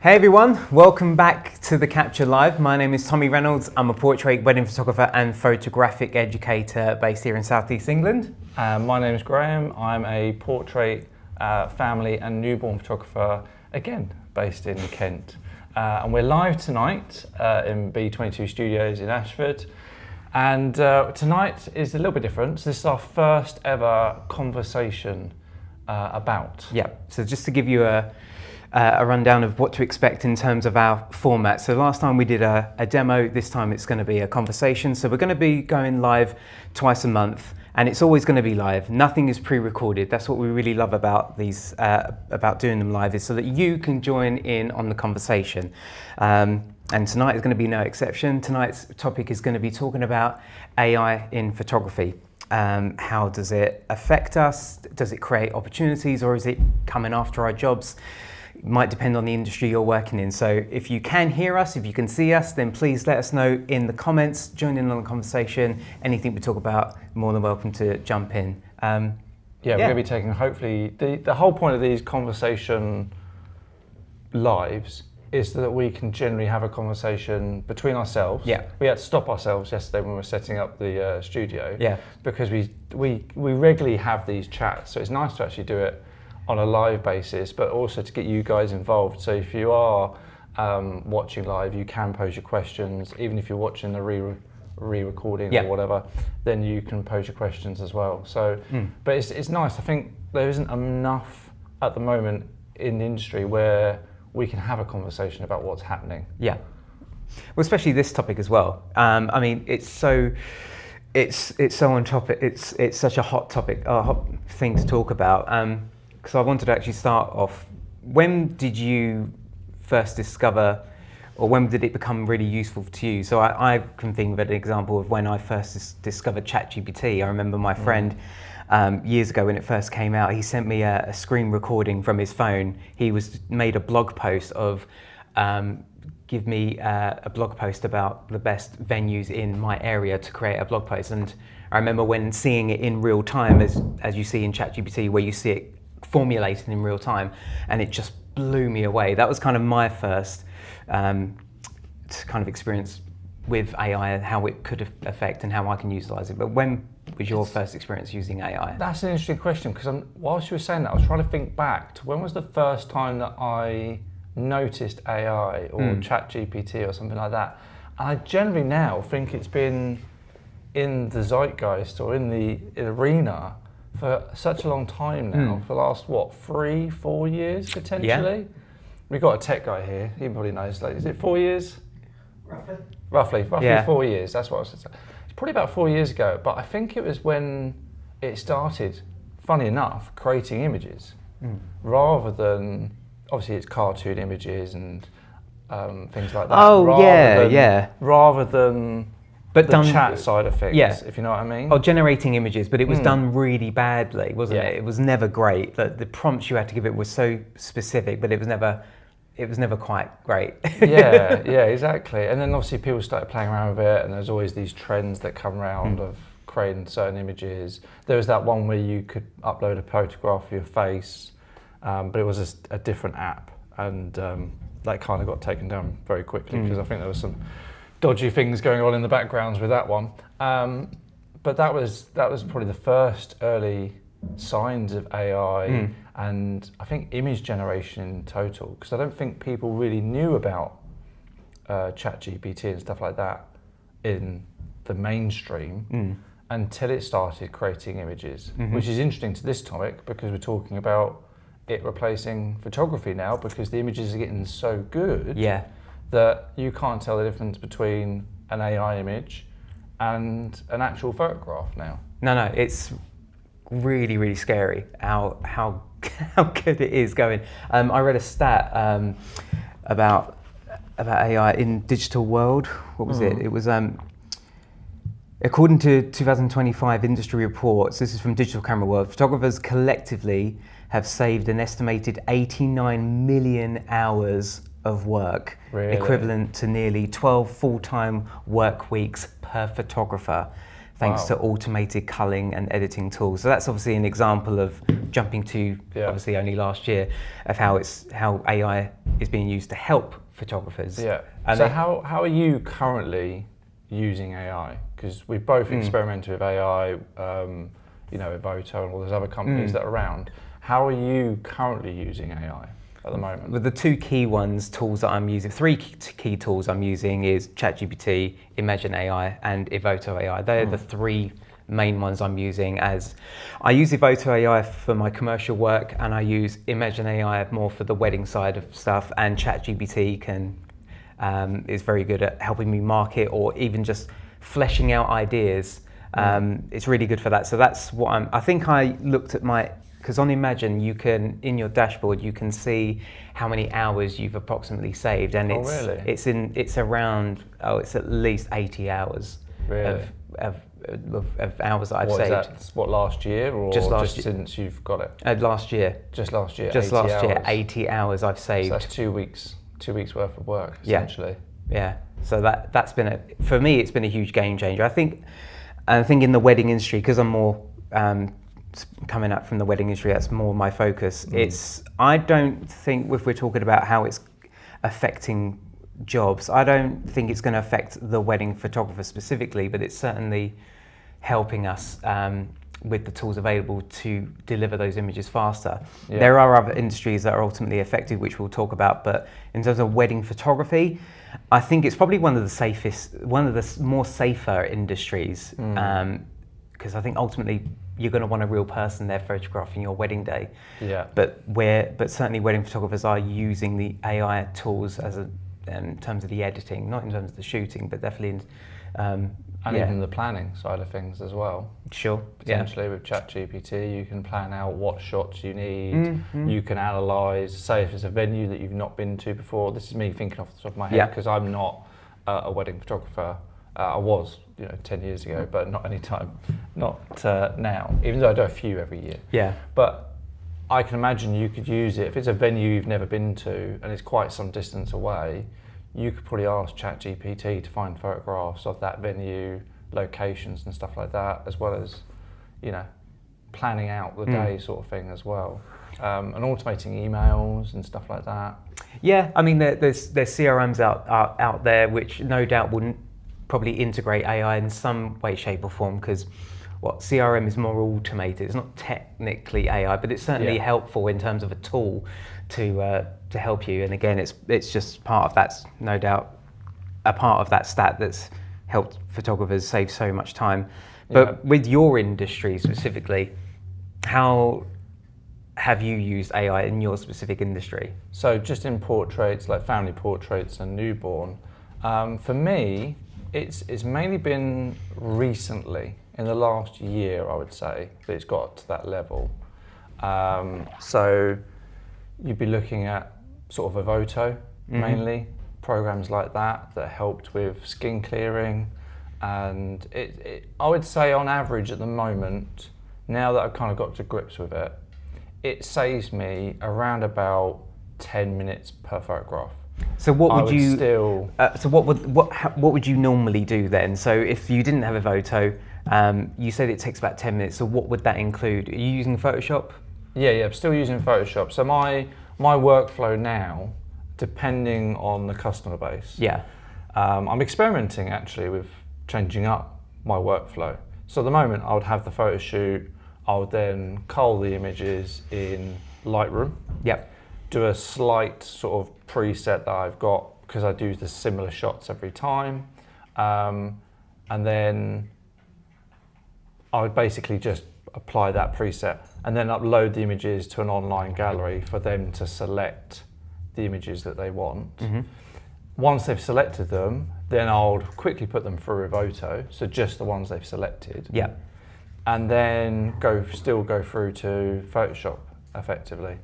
Hey everyone, welcome back to The Capture Live. My name is Tommy Reynolds. I'm a portrait wedding photographer and photographic educator based here in South East England. My name is Graham. I'm a portrait, family and newborn photographer, again, based in Kent. And we're live tonight in B22 Studios in Ashford. And tonight is a little bit different. So this is our first ever conversation about. Yeah, so just to give you a rundown of what to expect in terms of our format. So last time we did a demo, this time it's going to be a conversation. So we're going to be going live twice a month, and it's always going to be live. Nothing is pre-recorded. That's what we really love about these, about doing them live, is so that you can join in on the conversation. And tonight is going to be no exception. Tonight's topic is going to be talking about AI in photography. How does it affect us? Does it create opportunities, or is it coming after our jobs? It might depend on the industry you're working in. So if you can hear us, if you can see us, then please let us know in the comments, join in on the conversation. Anything we talk about, more than welcome to jump in. We're going to be taking, hopefully, the whole point of these conversation lives is that we can generally have a conversation between ourselves. Yeah. We had to stop ourselves yesterday when we were setting up the studio. Yeah. Because we regularly have these chats, so it's nice to actually do it on a live basis, but also to get you guys involved. So if you are watching live, you can pose your questions. Even if you're watching the re-recording or whatever, then you can pose your questions as well. So, but it's nice. I think there isn't enough at the moment in the industry where we can have a conversation about what's happening. Yeah, well, especially this topic as well. I mean, it's so on topic. It's such a hot topic, a hot thing to talk about. Because I wanted to actually start off. When did you first discover, or when did it become really useful to you? So I can think of an example of when I first discovered ChatGPT. I remember my friend. Years ago when it first came out, he sent me a screen recording from his phone. He made a blog post of, give me a blog post about the best venues in my area to create a blog post. And I remember when seeing it in real time, as you see in ChatGPT, where you see it formulated in real time, and it just blew me away. That was kind of my first kind of experience with AI and how it could affect and how I can utilize it. But when was your first experience using AI? That's an interesting question, because whilst you were saying that, I was trying to think back to when was the first time that I noticed AI or ChatGPT or something like that. And I generally now think it's been in the zeitgeist or in the arena for such a long time now, for the last, 3-4 years potentially? Yeah. We've got a tech guy here, he probably knows, is it 4 years? Roughly 4 years, that's what I was saying. It's probably about 4 years ago, but I think it was when it started, funny enough, creating images, rather than, obviously it's cartoon images and things like that. Rather than the chat side of things, if you know what I mean. Oh, generating images, but it was done really badly, wasn't it? It was never great. The prompts you had to give it were so specific, but it was never quite great. yeah, exactly. And then obviously people started playing around with it, and there's always these trends that come around of creating certain images. There was that one where you could upload a photograph of your face, but it was a different app, and that kind of got taken down very quickly because I think there was some dodgy things going on in the backgrounds with that one. But that was probably the first early signs of AI and I think image generation in total, because I don't think people really knew about ChatGPT and stuff like that in the mainstream until it started creating images, which is interesting to this topic because we're talking about it replacing photography now, because the images are getting so good that you can't tell the difference between an AI image and an actual photograph now. No, it's really, really scary how good it is going. I read a stat about AI in digital world. What was it? It was according to 2025 industry reports. This is from Digital Camera World. Photographers collectively have saved an estimated 89 million hours of work, equivalent to nearly 12 full-time work weeks per photographer. thanks Wow. to automated culling and editing tools. So that's obviously an example of jumping to obviously only last year of how AI is being used to help photographers. Yeah. And So how are you currently using AI? Because we've both experimented with AI, Evoto and all those other companies that are around. How are you currently using AI at the moment? With the two key tools that I'm using, three key tools I'm using is ChatGPT, Imagine AI, and Evoto AI. They're the three main ones I'm using. As I use Evoto AI for my commercial work, and I use Imagine AI more for the wedding side of stuff. And ChatGPT is very good at helping me market or even just fleshing out ideas. It's really good for that. So that's what I think I looked at because on Imagine in your dashboard you can see how many hours you've approximately saved, and it's at least 80 hours Really? of hours that I've saved. Is that last year or just since you've got it? Last year. Just last year. Just 80 last year, hours. 80 hours I've saved. So that's 2 weeks. 2 weeks worth of work essentially. Yeah. So that's been for me. It's been a huge game changer. I think in the wedding industry, because I'm more coming up from the wedding industry, that's more my focus. I don't think, if we're talking about how it's affecting jobs, I don't think it's going to affect the wedding photographer specifically, but it's certainly helping us with the tools available to deliver those images faster. Yeah. There are other industries that are ultimately affected, which we'll talk about, but in terms of wedding photography, I think it's probably one of the more safer industries, because I think ultimately you're going to want a real person there photographing your wedding day. Yeah. But certainly wedding photographers are using the AI tools in terms of the editing, not in terms of the shooting, but definitely even the planning side of things as well. Sure. Potentially with ChatGPT, you can plan out what shots you need. You can analyse, say if it's a venue that you've not been to before. This is me thinking off the top of my head because I'm not a wedding photographer. I was, 10 years ago, but not now. Even though I do a few every year. Yeah. But I can imagine you could use it if it's a venue you've never been to and it's quite some distance away. You could probably ask ChatGPT to find photographs of that venue, locations and stuff like that, as well as, planning out the day sort of thing as well, and automating emails and stuff like that. Yeah, I mean, there's CRMs out there which no doubt wouldn't probably integrate AI in some way, shape or form, because CRM is more automated. It's not technically AI, but it's certainly helpful in terms of a tool to help you. And again, it's just part of that's no doubt a part of that stat that's helped photographers save so much time. But with your industry specifically, how have you used AI in your specific industry? So just in portraits, like family portraits and newborn, for me, it's mainly been recently, in the last year, I would say, that it's got to that level. So you'd be looking at sort of Evoto, mainly, programs like that helped with skin clearing. And I would say on average at the moment, now that I've kind of got to grips with it, it saves me around about 10 minutes per photograph. So what would you normally do then? So if you didn't have Evoto, you said it takes about 10 minutes. So what would that include? Are you using Photoshop? Yeah, I'm still using Photoshop. So my workflow now, depending on the customer base. Yeah. I'm experimenting actually with changing up my workflow. So at the moment, I would have the photo shoot. I would then cull the images in Lightroom. Yep. Do a slight sort of preset that I've got because I do the similar shots every time. And then I would basically just apply that preset and then upload the images to an online gallery for them to select the images that they want. Once they've selected them, then I'll quickly put them through Evoto, so just the ones they've selected. Yeah. And then still go through to Photoshop effectively.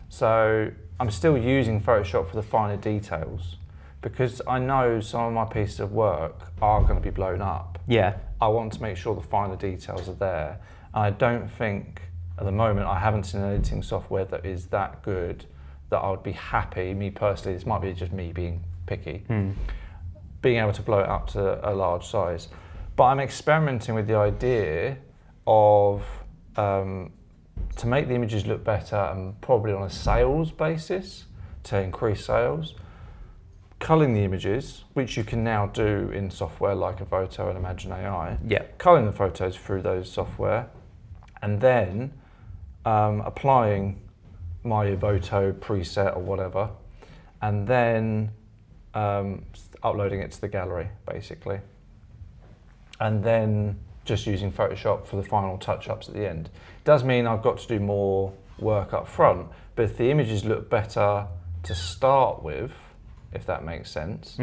So I'm still using Photoshop for the finer details because I know some of my pieces of work are going to be blown up. Yeah. I want to make sure the finer details are there. And I don't think at the moment I haven't seen an editing software that is that good that I would be happy, me personally, this might be just me being picky, being able to blow it up to a large size. But I'm experimenting with the idea of to make the images look better and probably on a sales basis to increase sales, culling the images, which you can now do in software like Evoto and Imagine AI, Yeah. culling the photos through those software, and then applying my Evoto preset or whatever, and then uploading it to the gallery, basically. And then just using Photoshop for the final touch-ups at the end. It does mean I've got to do more work up front, but if the images look better to start with, if that makes sense,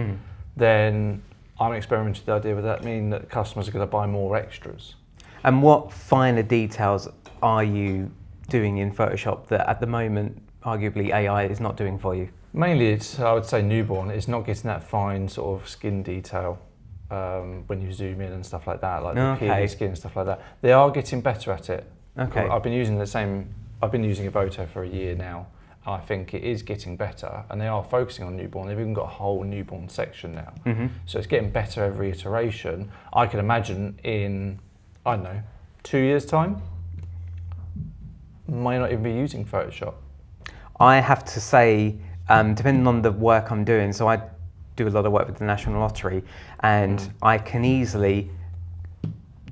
then I'm experimenting with the idea, would that mean that customers are going to buy more extras? And what finer details are you doing in Photoshop that at the moment, arguably AI is not doing for you? Mainly it's, I would say newborn, it's not getting that fine sort of skin detail when you zoom in and stuff like that, like the peely skin and stuff like that. They are getting better at it. Okay. I've been using Evoto for a year now. I think it is getting better, and they are focusing on newborn. They've even got a whole newborn section now. So it's getting better every iteration. I can imagine in, I don't know, 2 years' time, might not even be using Photoshop. I have to say, depending on the work I'm doing, so I do a lot of work with the National Lottery, and I can easily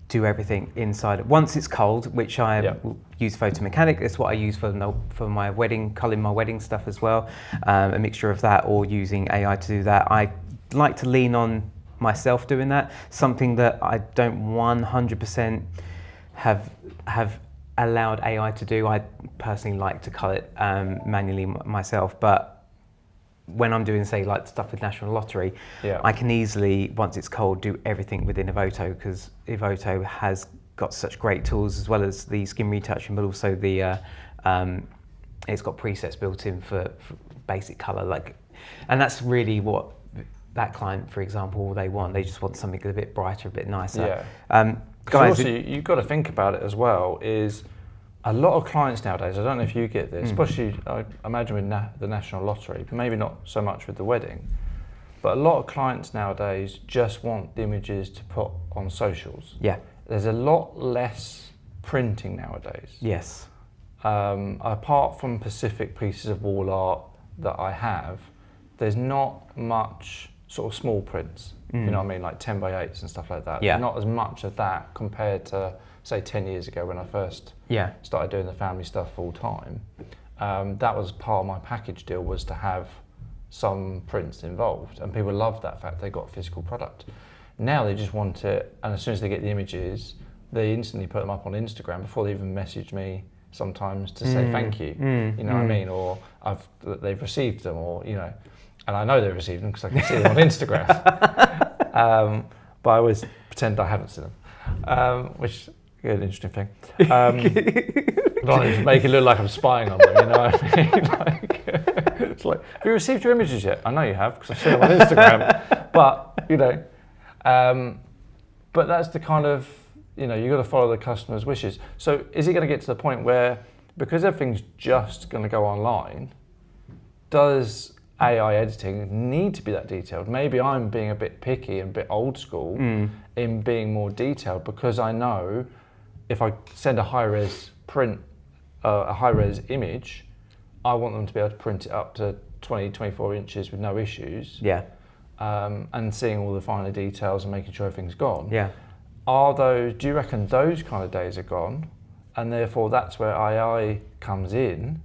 do everything inside. Once it's cold, which I use Photomechanic, it's what I use for my wedding, culling my wedding stuff as well, a mixture of that or using AI to do that. I like to lean on myself doing that, something that I don't 100% have allowed AI to do. I personally like to cull it manually myself, but when I'm doing, say, like stuff with National Lottery, I can easily, once it's cold, do everything within Evoto, because Evoto has got such great tools, as well as the skin retouching, but also the it's got presets built in for basic color, and that's really what that client, for example, they want. They just want something a bit brighter, a bit nicer. Guys, also, you've got to think about it as well, is a lot of clients nowadays, I don't know if you get this, especially I imagine with the National Lottery, but maybe not so much with the wedding, but a lot of clients nowadays just want the images to put on socials. There's a lot less printing nowadays. Apart from specific pieces of wall art that I have, there's not much sort of small prints, you know what I mean, like 10 by 8s and stuff like that. There's not as much of that compared to, say, 10 years ago when I first started doing the family stuff full time. That was part of my package deal, was to have some prints involved, and people loved that fact they got a physical product. Now they just want it, and as soon as they get the images, they instantly put them up on Instagram before they even message me sometimes to say thank you, you know what I mean, or they've received them, or, you know, and I know they've received them because I can see them on Instagram. But I always pretend I haven't seen them, which an interesting thing. Not make it look like I'm spying on them, you know what I mean? It's like, have you received your images yet? I know you have, because I've seen them on Instagram. But, you know, but that's the kind of, you know, you've got to follow the customer's wishes. So is it going to get to the point where, because everything's just going to go online, does AI editing need to be that detailed? Maybe I'm being a bit picky and a bit old school in being more detailed, because I know if I send a high-res print, a high-res image, I want them to be able to print it up to 20, 24 inches with no issues. And seeing all the finer details and making sure everything's gone. Do you reckon those kind of days are gone? And therefore that's where AI comes in,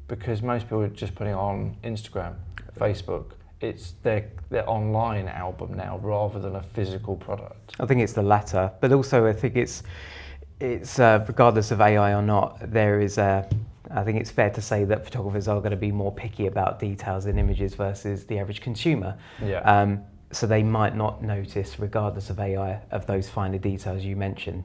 because most people are just putting it on Instagram, Facebook. It's their online album now rather than a physical product. I think it's the latter, but also I think it's regardless of AI or not, I think it's fair to say that photographers are going to be more picky about details in images versus the average consumer. So they might not notice, regardless of AI, of those finer details you mentioned.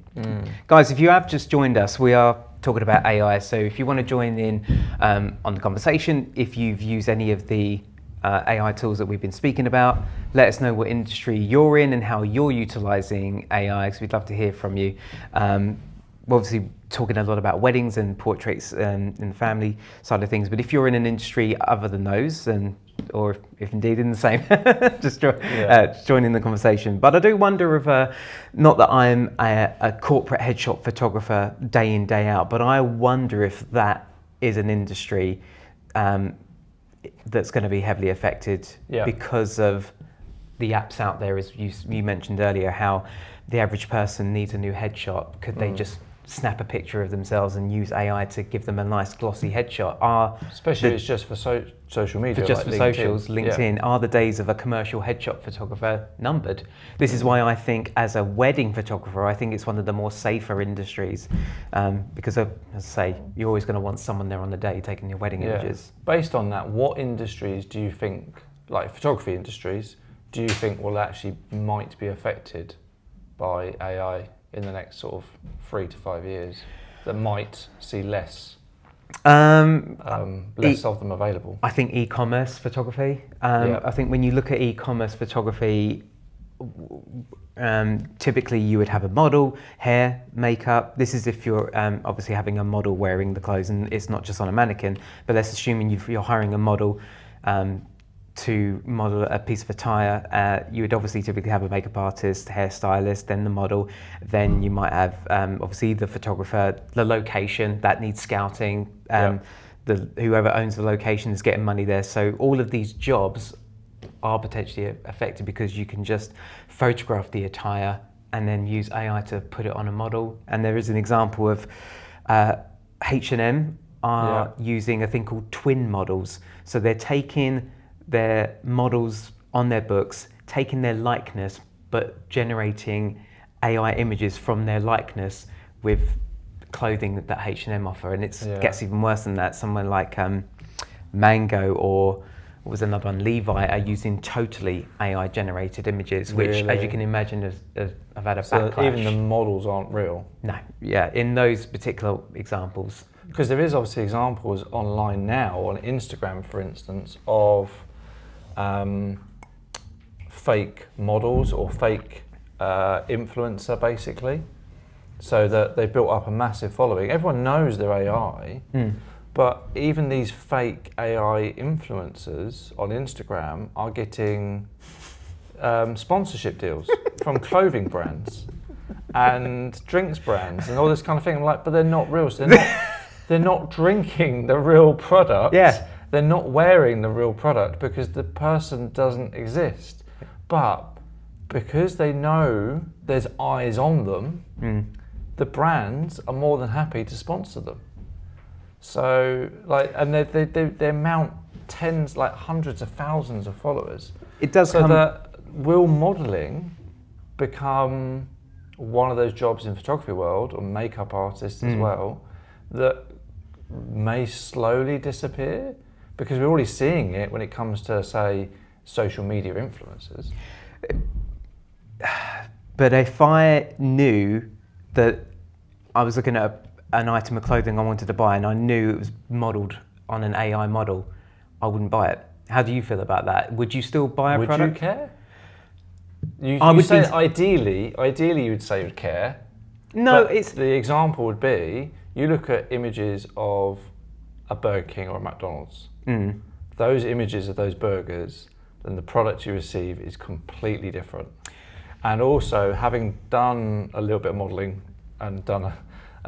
Guys, if you have just joined us, we are talking about AI. So if you want to join in on the conversation, if you've used any of the AI tools that we've been speaking about, let us know what industry you're in and how you're utilizing AI, because we'd love to hear from you. We're obviously talking a lot about weddings and portraits in the family side of things, but if you're in an industry other than those, then or if indeed in the same, just join in the conversation. But I do wonder if, not that I'm a corporate headshot photographer day in, day out, but I wonder if that is an industry that's going to be heavily affected because of the apps out there. As you mentioned earlier, how the average person needs a new headshot. Could they just snap a picture of themselves and use AI to give them a nice glossy headshot? Especially if it's just for social media. For like socials, LinkedIn, are the days of a commercial headshot photographer numbered? This is why I think, as a wedding photographer, I think it's one of the more safer industries, because, as I say, you're always going to want someone there on the day taking your wedding images. Based on that, what industries do you think, like photography industries, do you think will actually might be affected by AI in the next sort of 3 to 5 years that might see less of them available? I think e-commerce photography. I think when you look at e-commerce photography, typically you would have a model, hair, makeup. This is if you're obviously having a model wearing the clothes, and it's not just on a mannequin, but let's assume you're hiring a model to model a piece of attire. You would obviously typically have a makeup artist, hairstylist, then the model, then you might have obviously the photographer, the location that needs scouting, whoever owns the location is getting money there. So all of these jobs are potentially affected because you can just photograph the attire and then use AI to put it on a model. And there is an example of H&M are using a thing called twin models. So they're taking their models on their books, taking their likeness, but generating AI images from their likeness with clothing that H&M offer. And it gets even worse than that. Somewhere like Mango, or what was another one, Levi, are using totally AI generated images, which, as you can imagine, have had a backlash. Even the models aren't real? No, in those particular examples. Because there is obviously examples online now, on Instagram for instance, of fake models or fake influencer, basically, so that they built up a massive following. Everyone knows they're AI, but even these fake AI influencers on Instagram are getting sponsorship deals from clothing brands and drinks brands and all this kind of thing. I'm like, but they're not real. So they're not drinking the real product. Yeah. They're not wearing the real product because the person doesn't exist. But because they know there's eyes on them, the brands are more than happy to sponsor them. So, and they mount tens, like hundreds of thousands of followers. It does. So that will modelling become one of those jobs in photography world, or makeup artists as well, that may slowly disappear? Because we're already seeing it when it comes to, say, social media influencers. But if I knew that I was looking at an item of clothing I wanted to buy and I knew it was modelled on an AI model, I wouldn't buy it. How do you feel about that? Would you still buy a product? Would you care? You say ideally you would say you'd care. No, but the example would be, you look at images of a Burger King or a McDonald's. Those images of those burgers and the product you receive is completely different. And also, having done a little bit of modelling and done a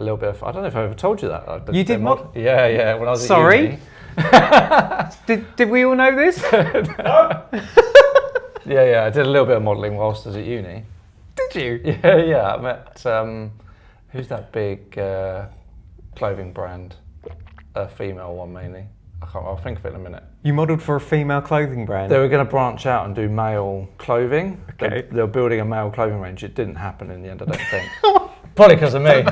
little bit of, I don't know if I ever told you that. You did mod? Yeah, when I was Sorry? at uni. Did we all know this? Yeah, I did a little bit of modelling whilst I was at uni. Did you? Yeah, I met, who's that big clothing brand? A female one mainly. I'll think of it in a minute. You modelled for a female clothing brand? They were going to branch out and do male clothing. Okay. They were building a male clothing range. It didn't happen in the end, I don't think. Probably because of me.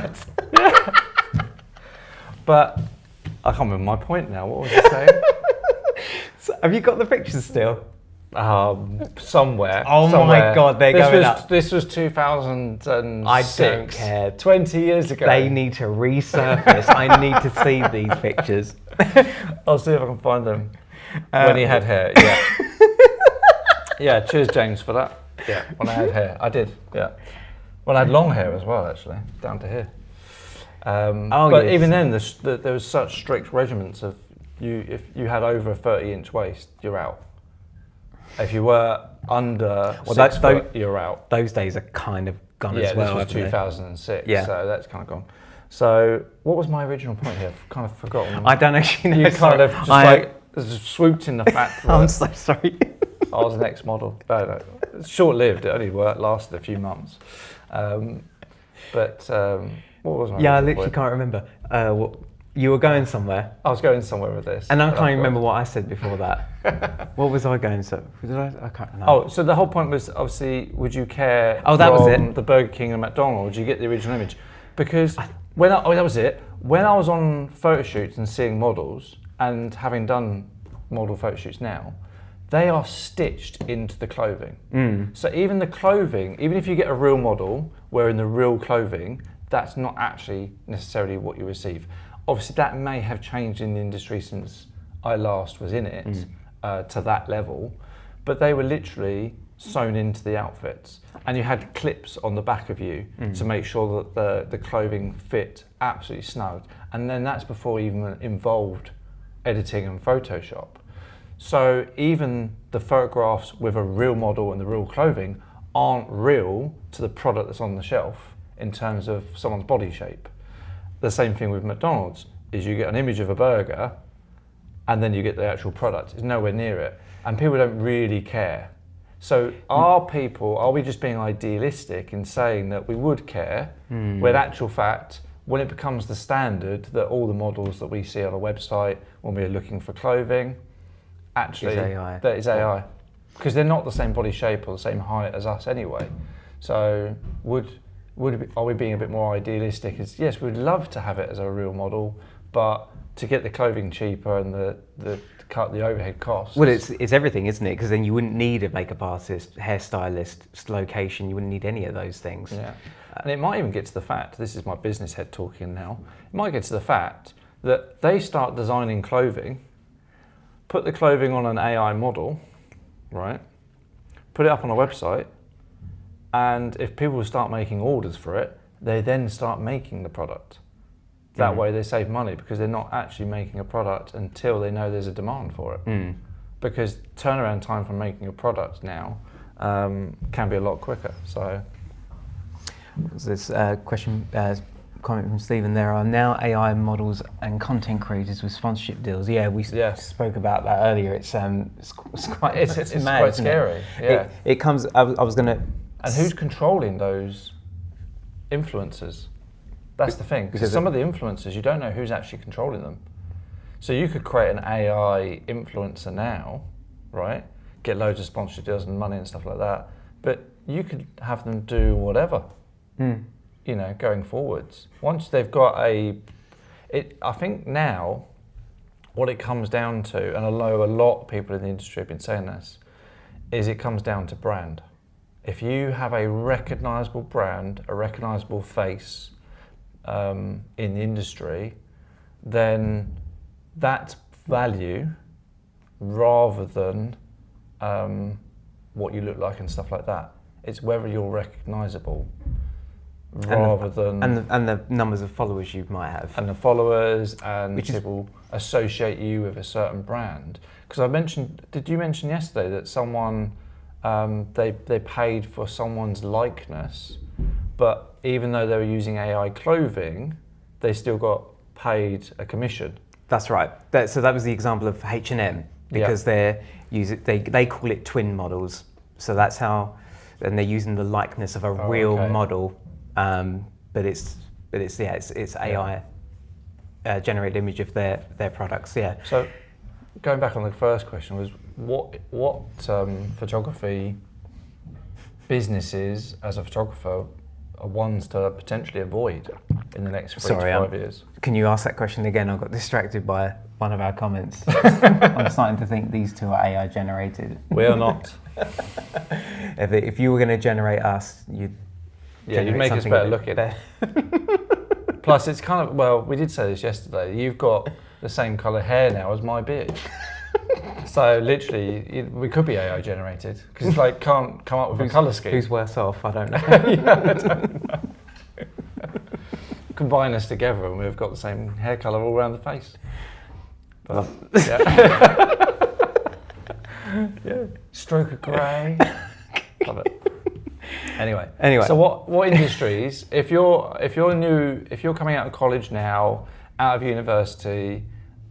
But I can't remember my point now. What was I saying? So, have you got the pictures still? Somewhere. Oh somewhere. My God, they're going up. This was 2006. I don't care. 20 years ago. They need to resurface. I need to see these pictures. I'll see if I can find them. When he had hair, yeah. Yeah, cheers James for that. Yeah, when I had hair. I did, yeah. When I had long hair as well, actually, down to here. But yes. Even then, there was such strict regiments of, if you had over a 30-inch waist, you're out. If you were under Well, 6 foot, you're out. Those days are kind of gone as well. Yeah, this was haven't they? 2006, Yeah. so that's kind of gone. So what was my original point here? I've kind of forgotten. I don't actually know. You kind of just swooped in the fact that I'm so sorry. I was an ex-model. No, it's short-lived. It only lasted a few months. What was my Yeah, I original literally point? can't remember. You were going somewhere, I was going somewhere with this. and I but can't I've remember what I said before that. What was I going to? I can't remember. Oh, so the whole point was obviously, would you care Oh, that was from it. the Burger King and McDonald's? Would you get the original image? Because that was it. When I was on photo shoots and seeing models, and having done model photo shoots now, they are stitched into the clothing. So even the clothing, even if you get a real model wearing the real clothing, that's not actually necessarily what you receive. Obviously, that may have changed in the industry since I last was in it to that level, but they were literally sewn into the outfits, and you had clips on the back of you to make sure that the clothing fit absolutely snug. And then that's before even involved editing and Photoshop. So even the photographs with a real model and the real clothing aren't real to the product that's on the shelf in terms of someone's body shape. The same thing with McDonald's, is you get an image of a burger and then you get the actual product. It's nowhere near it. And people don't really care. So are we just being idealistic in saying that we would care, when in actual fact, when it becomes the standard that all the models that we see on a website when we're looking for clothing, actually, Is AI. that is AI. Because they're not the same body shape or the same height as us anyway. So are we being a bit more idealistic? Yes, we'd love to have it as a real model, but to get the clothing cheaper and to cut the overhead costs. Well, it's everything, isn't it? Because then you wouldn't need a makeup artist, hairstylist, location. You wouldn't need any of those things. Yeah. And it might even get to the fact, this is my business head talking now, it might get to the fact that they start designing clothing, put the clothing on an AI model, right? Put it up on a website, and if people start making orders for it, they then start making the product. That way they save money because they're not actually making a product until they know there's a demand for it. Because turnaround time from making a product now can be a lot quicker. So there's a comment from Stephen. There are now AI models and content creators with sponsorship deals. Yeah, we spoke about that earlier. It's quite it's mad, quite isn't scary. It? Yeah. It comes. I was gonna. And who's controlling those influencers? That's the thing. Because some of the influencers, you don't know who's actually controlling them. So you could create an AI influencer now, right? Get loads of sponsorship deals and money and stuff like that. But you could have them do whatever, you know, going forwards. Once they've got I think now, what it comes down to, and I know a lot of people in the industry have been saying this, is it comes down to brand. If you have a recognisable brand, a recognisable face in the industry, then that's value rather than what you look like and stuff like that. It's whether you're recognisable rather than... And the numbers of followers you might have. And the followers and people associate you with a certain brand. Because did you mention yesterday that someone, they paid for someone's likeness, but even though they were using AI clothing, they still got paid a commission? That's right. So that was the example of H&M, because they call it twin models. So that's how, and they're using the likeness of a real model, but it's AI generated image of their products. Yeah. So going back on the first question was what photography businesses as a photographer are ones to potentially avoid in the next 3 to 5 years? Can you ask that question again? I got distracted by one of our comments. I'm starting to think these two are AI generated. We are not. If you were going to generate us, you'd make us better looking. Plus, it's kind of, well, we did say this yesterday, you've got the same colour hair now as my beard. So literally, we could be AI generated, because it's like, can't come up with a colour scheme. Who's worse off? I don't know. I don't know. Combine us together and we've got the same hair colour all around the face. But, yeah. stroke of grey. Love it. Anyway, Anyway. so what industries? If you're coming out of college now, out of university,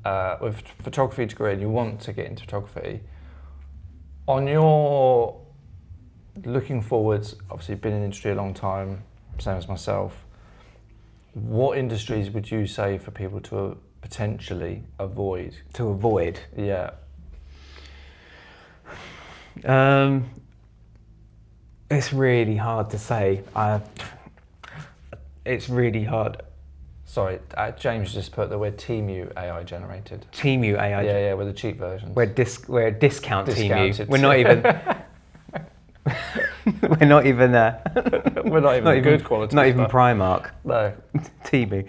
with a photography degree, and you want to get into photography, on your looking forwards, obviously you've been in the industry a long time, same as myself. What industries would you say for people to potentially avoid? To avoid? Yeah. It's really hard to say. It's really hard. Sorry, James just put the word Temu AI generated. Temu AI. Yeah, we're the cheap versions. We're discount Discounted Temu. We're not even. We're not even. We're not even good quality. Not even Primark. No. Temu.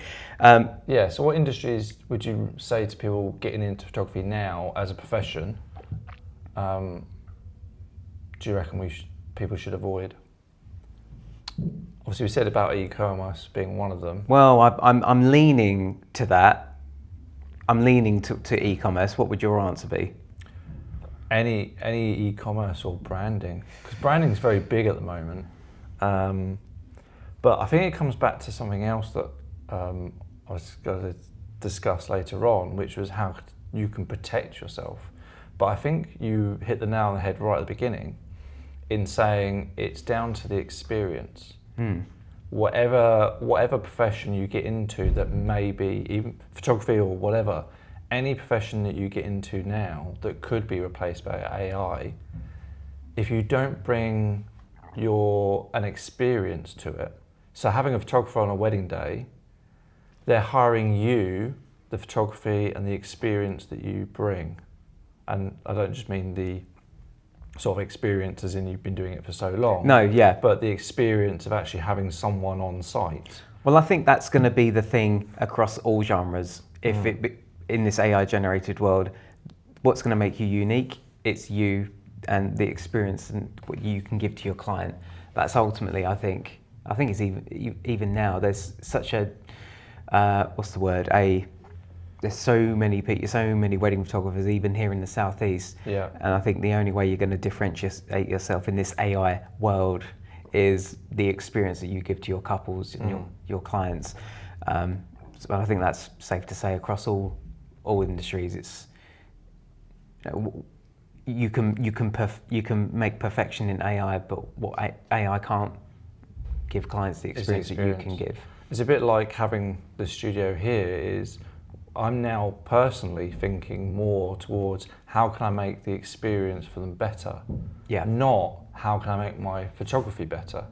Yeah. So, what industries would you say to people getting into photography now as a profession? Do you reckon people should avoid? Obviously, we said about e-commerce being one of them. Well, I'm leaning to that. I'm leaning to e-commerce. What would your answer be? Any e-commerce or branding, because branding is very big at the moment. But I think it comes back to something else that I was going to discuss later on, which was how you can protect yourself. But I think you hit the nail on the head right at the beginning in saying it's down to the experience. Whatever profession you get into, that may be even photography or whatever, any profession that you get into now that could be replaced by AI, if you don't bring an experience to it. So having a photographer on a wedding day, they're hiring you, the photography and the experience that you bring. And I don't just mean the sort of experience as in you've been doing it for so long. No, yeah. But the experience of actually having someone on site. Well, I think that's going to be the thing across all genres. In this AI-generated world, what's going to make you unique? It's you and the experience and what you can give to your client. That's ultimately, I think it's even now. There's such a there's so many wedding photographers, even here in the southeast. Yeah. And I think the only way you're going to differentiate yourself in this AI world is the experience that you give to your couples and your clients. So I think that's safe to say across all industries. It's you can make perfection in AI, but what AI can't give clients the experience that you can give. It's a bit like having the studio here. Is I'm now personally thinking more towards how can I make the experience for them better, not how can I make my photography better.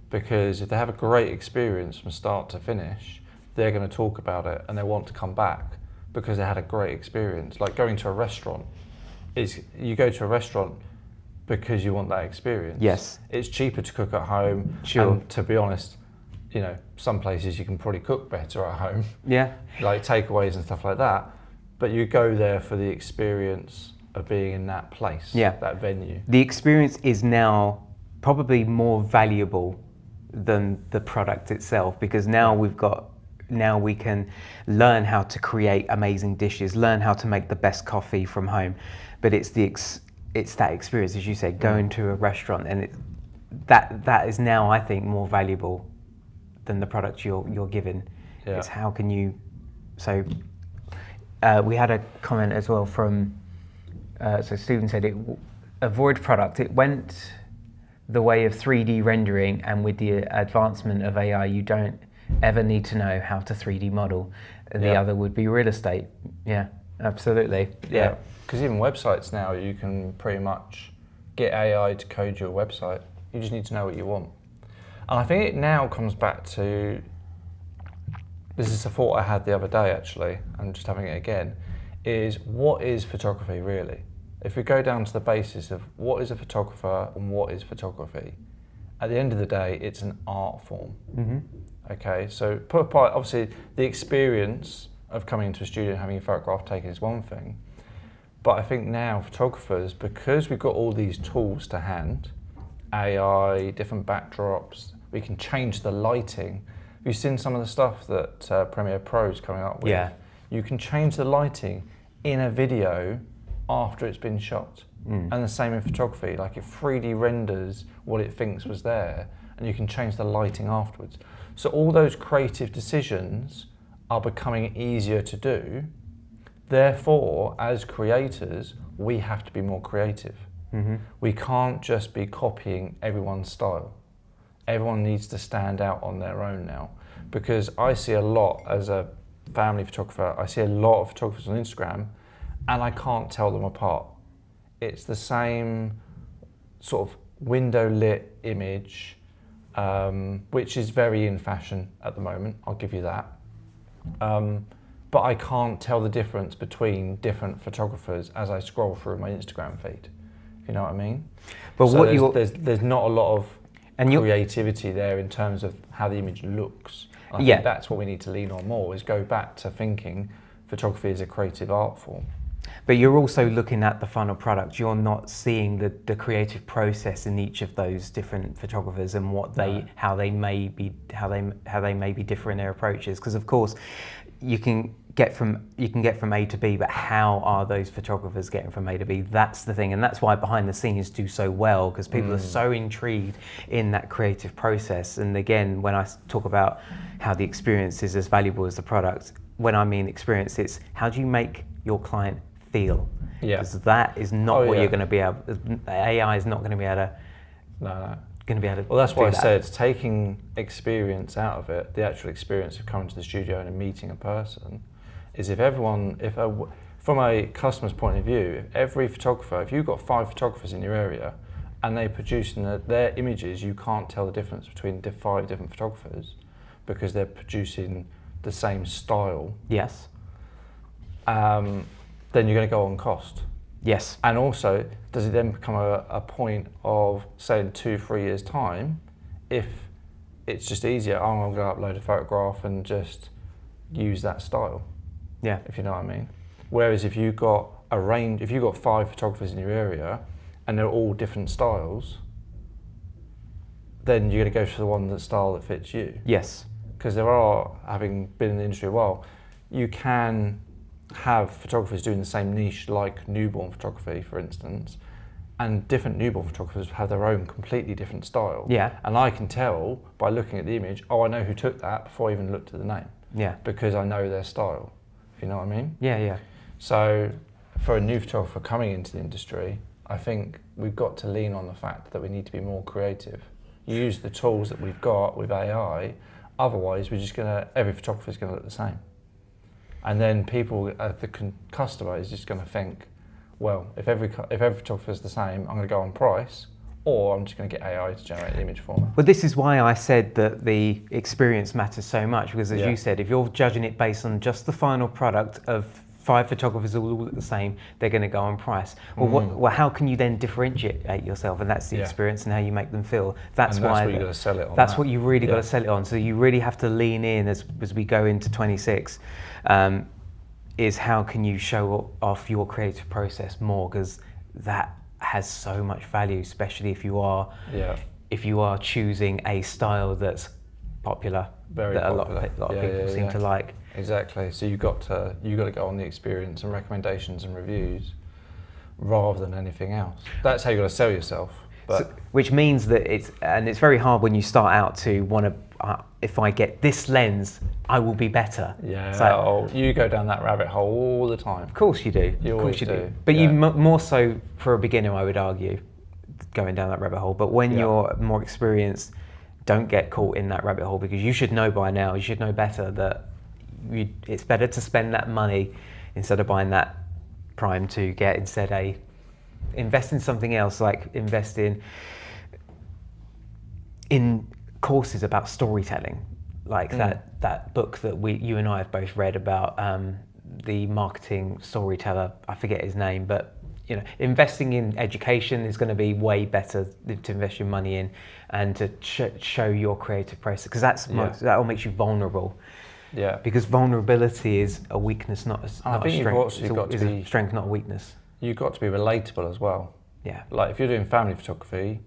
Because if they have a great experience from start to finish, they're going to talk about it and they want to come back because they had a great experience. Like going to a restaurant, you go to a restaurant because you want that experience. Yes. It's cheaper to cook at home. Sure. And to be honest, some places you can probably cook better at home. Yeah. Like takeaways and stuff like that. But you go there for the experience of being in that place, that venue. The experience is now probably more valuable than the product itself, because now we can learn how to create amazing dishes, learn how to make the best coffee from home. But it's that experience, as you said, going to a restaurant, and that is now, I think, more valuable than the product you're given. Yeah. It's how can you. So we had a comment as well from. So Stephen said, avoid product. It went the way of 3D rendering, and with the advancement of AI, you don't ever need to know how to 3D model. The other would be real estate. Yeah, absolutely. Yeah, because even websites now, you can pretty much get AI to code your website. You just need to know what you want. And I think it now comes back to, this is a thought I had the other day actually, I'm just having it again, is what is photography really? If we go down to the basis of what is a photographer and what is photography, at the end of the day, it's an art form. Mm-hmm. Okay, so put apart, obviously, the experience of coming into a studio and having a photograph taken is one thing, but I think now photographers, because we've got all these tools to hand, AI, different backdrops, we can change the lighting. Have you seen some of the stuff that Premiere Pro is coming up with? Yeah. You can change the lighting in a video after it's been shot. And the same in photography, like it 3D renders what it thinks was there, and you can change the lighting afterwards. So all those creative decisions are becoming easier to do. Therefore, as creators, we have to be more creative. We can't just be copying everyone's style. Everyone needs to stand out on their own now, because I see a lot as a family photographer, I see a lot of photographers on Instagram, and I can't tell them apart. It's the same sort of window lit image, which is very in fashion at the moment, I'll give you that. But I can't tell the difference between different photographers as I scroll through my Instagram feed, if you know what I mean. But so what there's not a lot of creativity there in terms of how the image looks. I think that's what we need to lean on more, is go back to thinking photography is a creative art form. But you're also looking at the final product. You're not seeing the creative process in each of those different photographers and what how they may be different in their approaches. Because of course, you can get from A to B, but how are those photographers getting from A to B? That's the thing, and that's why behind the scenes do so well, because people are so intrigued in that creative process. And again, when I talk about how the experience is as valuable as the product, when I mean experience, it's how do you make your client feel? Because that is not what you're going to be able. AI is not going to be able to. Going to be able to. Well, that's why I said taking experience out of it. The actual experience of coming to the studio and meeting a person is from a customer's point of view, if every photographer, if you've got 5 photographers in your area and they produce their images, you can't tell the difference between the 5 different photographers because they're producing the same style. Yes. Then you're going to go on cost. Yes. And also, does it then become a point of, say, in 2-3 years' time, if it's just easier, I'm going to upload a photograph and just use that style? Yeah. If you know what I mean. Whereas if you've got 5 photographers in your area and they're all different styles, then you're going to go for the style that fits you. Yes. Because there are, having been in the industry a while, you can have photographers doing the same niche, like newborn photography, for instance, and different newborn photographers have their own completely different style. Yeah. And I can tell by looking at the image, I know who took that before I even looked at the name. Yeah. Because I know their style, if you know what I mean. Yeah, yeah. So for a new photographer coming into the industry, I think we've got to lean on the fact that we need to be more creative. Use the tools that we've got with AI, otherwise every photographer is going to look the same. And then the customer is just going to think, well, if every photographer is the same, I'm going to go on price, or I'm just going to get AI to generate the image for me. Well, this is why I said that the experience matters so much, because as you said, if you're judging it based on just the final product of 5 photographers all look the same, they're going to go on price. Well, how can you then differentiate yourself? And that's the experience and how you make them feel. That's what you got to sell it on. That's what you really got to sell it on. So you really have to lean in as we go into 26. Is how can you show off your creative process more, because that has so much value, especially if you are choosing a style that's popular, very that popular. a lot of people seem to like. Exactly. So you got to go on the experience and recommendations and reviews rather than anything else. That's how you got to sell yourself. But which means that it's very hard when you start out to want to. If I get this lens, I will be better. Yeah. So, you go down that rabbit hole all the time. Of course you do. You always do. But you more so for a beginner, I would argue, going down that rabbit hole. But when you're more experienced, don't get caught in that rabbit hole, because you should know by now. You should know better that it's better to spend that money instead of buying that prime to get invest in something else, like invest in courses about storytelling, like that book that you and I have both read about, the marketing storyteller. I forget his name, but investing in education is going to be way better to invest your money in, and to show your creative process, because that all makes you vulnerable. Yeah. Because vulnerability is a weakness, not a strength. It's a strength, not a weakness. You've got to be relatable as well. Yeah. Like if you're doing family photography,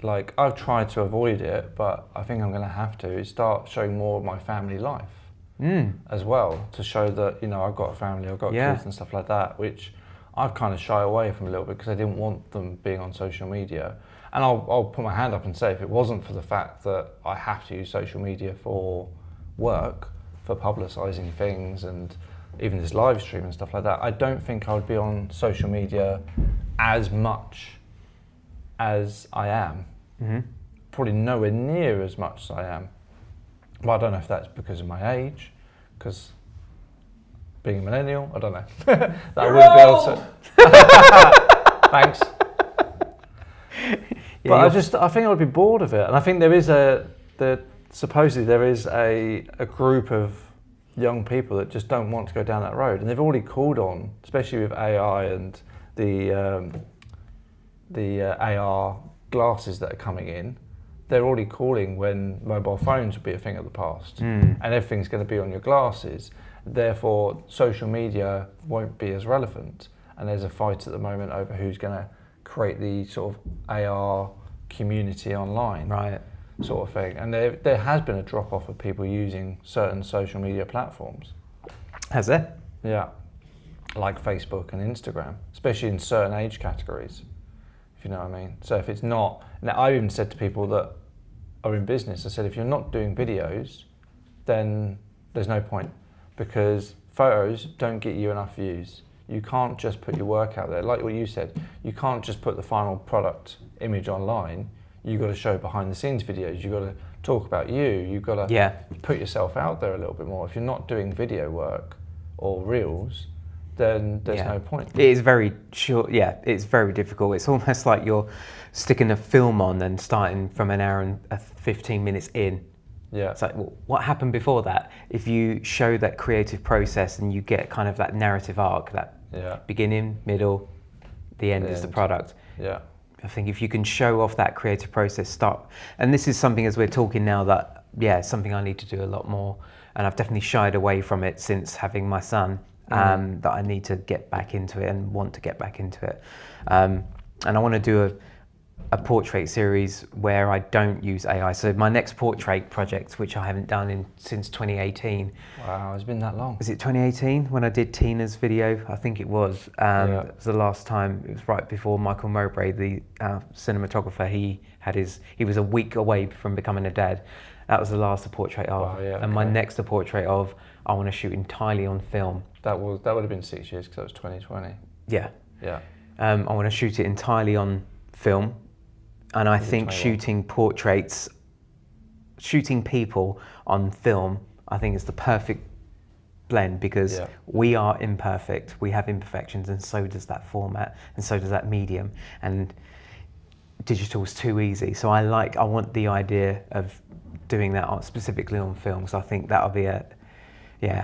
like I've tried to avoid it, but I think I'm going to have to start showing more of my family life as well, to show that I've got a family, I've got kids and stuff like that, which I've kind of shy away from a little bit because I didn't want them being on social media. And I'll put my hand up and say, if it wasn't for the fact that I have to use social media for work, for publicising things and even this live stream and stuff like that, I don't think I would be on social media as much as I am. Mm-hmm. Probably nowhere near as much as I am. But I don't know if that's because of my age, because being a millennial, I don't know. That I wouldn't be able to. Thanks. Yeah, But I think I would be bored of it. And I think there is supposedly there is a group of young people that just don't want to go down that road. And they've already called on, especially with AI and the AR glasses that are coming in, they're already calling when mobile phones will be a thing of the past. And everything's going to be on your glasses. Therefore, social media won't be as relevant. And there's a fight at the moment over who's going to create the sort of AR community online, right, sort of thing. And there has been a drop off of people using certain social media platforms. Has there? Yeah, like Facebook and Instagram, especially in certain age categories, if you know what I mean. So if it's not, now I even said to people that are in business, I said, if you're not doing videos, then there's no point, because photos don't get you enough views. You can't just put your work out there. Like what you said, you can't just put the final product image online. You've got to show behind the scenes videos. You've got to talk about you. You've got to put yourself out there a little bit more. If you're not doing video work or reels, then there's no point. It is very short. Yeah, it's very difficult. It's almost like you're sticking a film on and starting from an hour and 15 minutes in. Yeah. It's like, well, what happened before that? If you show that creative process and you get kind of that narrative arc, that beginning, middle, the end is the product. Yeah. I think if you can show off that creative process, start. And this is something, as we're talking now, that something I need to do a lot more. And I've definitely shied away from it since having my son. That I need to get back into it and want to get back into it. And I want to do a portrait series where I don't use AI. So my next portrait project, which I haven't done since 2018. Wow, it's been that long. Was it 2018 when I did Tina's video? I think it was. It was the last time. It was right before Michael Mowbray, the cinematographer. He was a week away from becoming a dad. That was the last portrait of. And my next portrait of, I want to shoot entirely on film. That would have been 6 years because that was 2020. Yeah. Yeah. I want to shoot it entirely on film. And I think shooting portraits, shooting people on film, I think is the perfect blend, because we are imperfect. We have imperfections, and so does that format, and so does that medium. And digital is too easy. So I want the idea of doing that specifically on film. So I think that'll be I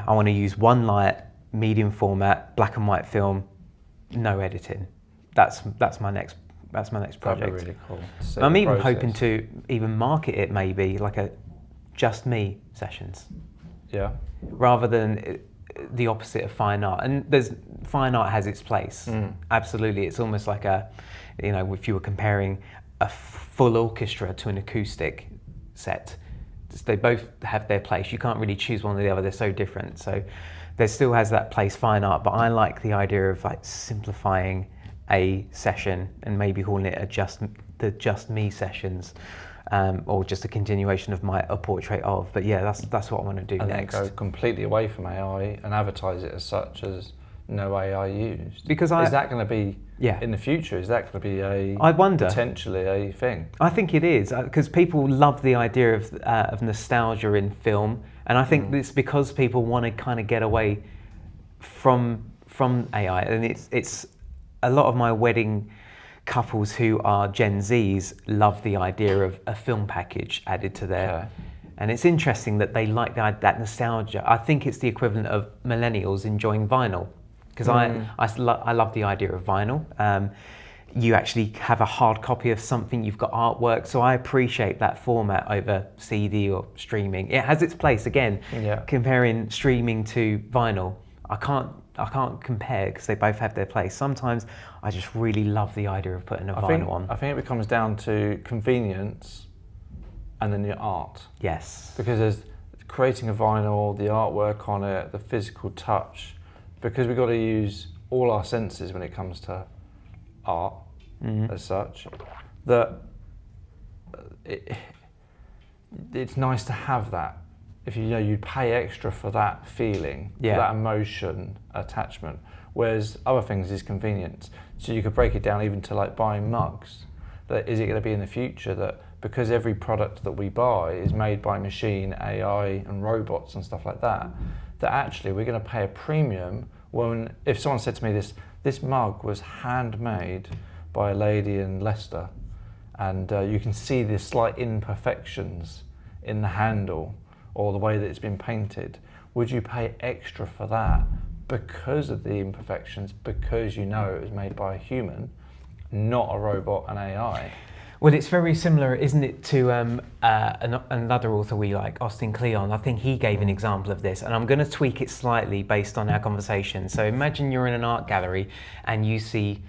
want to use one light, medium format, black and white film, no editing. That's my next project. That'd be really cool. I'm even hoping to even market it maybe like a just me sessions. Yeah. Rather than the opposite of fine art. And fine art has its place. Absolutely. It's almost like if you were comparing a full orchestra to an acoustic set, they both have their place. You can't really choose one or the other. They're so different. So there still has that place, fine art, but I like the idea of like simplifying a session and maybe calling it the just me sessions, or just a continuation of a portrait of. But that's what I want to do next. And then go completely away from AI and advertise it as such as no AI used. Because is that going to be in the future? Is that going to be I wonder, potentially a thing? I think it is, because people love the idea of nostalgia in film, and I think it's because people want to kind of get away from AI, and it's a lot of my wedding couples who are Gen Zs love the idea of a film package added to their, and it's interesting that they like that nostalgia. I think it's the equivalent of millennials enjoying vinyl, because I love the idea of vinyl. You actually have a hard copy of something, you've got artwork, so I appreciate that format over CD or streaming. It has its place again. Comparing streaming to vinyl, I can't compare because they both have their place. Sometimes I just really love the idea of putting a vinyl on. I think it comes down to convenience and then your art. Yes. Because there's creating a vinyl, the artwork on it, the physical touch. Because we've got to use all our senses when it comes to art as such, that it's nice to have that. If you'd pay extra for that feeling, for that emotion attachment, whereas other things is convenience. So you could break it down even to like buying mugs. That is it going to be in the future that because every product that we buy is made by machine, AI and robots and stuff like that, that actually we're going to pay a premium when, if someone said to me this mug was handmade by a lady in Leicester, and you can see the slight imperfections in the handle or the way that it's been painted, would you pay extra for that because of the imperfections, because you know it was made by a human, not a robot and AI? Well, it's very similar, isn't it, to another author we like, Austin Kleon. I think he gave an example of this, and I'm going to tweak it slightly based on our conversation. So imagine you're in an art gallery and you see